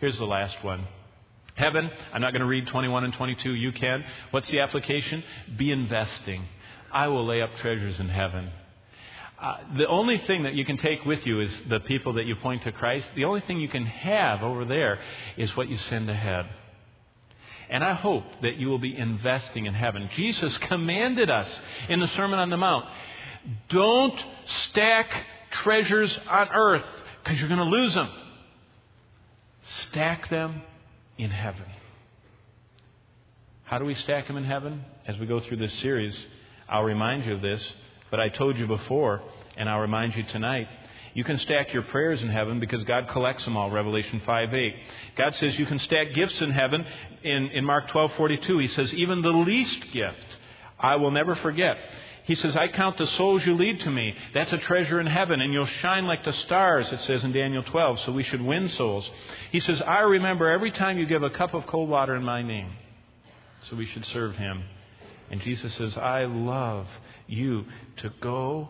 Here's the last one. Heaven, I'm not going to read 21 and 22. You can. What's the application? Be investing. I will lay up treasures in heaven. The only thing that you can take with you is the people that you point to Christ. The only thing you can have over there is what you send ahead. And I hope that you will be investing in heaven. Jesus commanded us in the Sermon on the Mount, don't stack treasures on earth because you're going to lose them. Stack them in heaven. How do we stack them in heaven? As we go through this series, I'll remind you of this, but I told you before, and I'll remind you tonight. You can stack your prayers in heaven because God collects them all, Revelation 5:8. God says you can stack gifts in heaven. In Mark 12:42, He says, even the least gift I will never forget. He says, I count the souls you lead to me. That's a treasure in heaven, and you'll shine like the stars, it says in Daniel 12, so we should win souls. He says, I remember every time you give a cup of cold water in my name, so we should serve Him. And Jesus says, I love you to go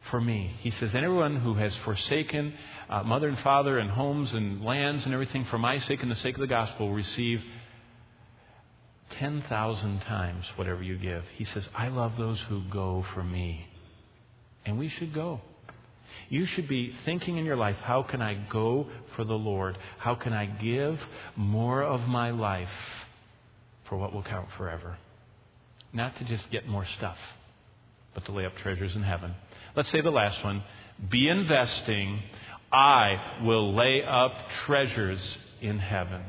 for me. He says, and everyone who has forsaken mother and father and homes and lands and everything for my sake and the sake of the gospel will receive 10,000 times whatever you give. He says, I love those who go for me. And we should go. You should be thinking in your life, how can I go for the Lord? How can I give more of my life for what will count forever? Not to just get more stuff, but to lay up treasures in heaven. Let's say the last one. Be investing. I will lay up treasures in heaven.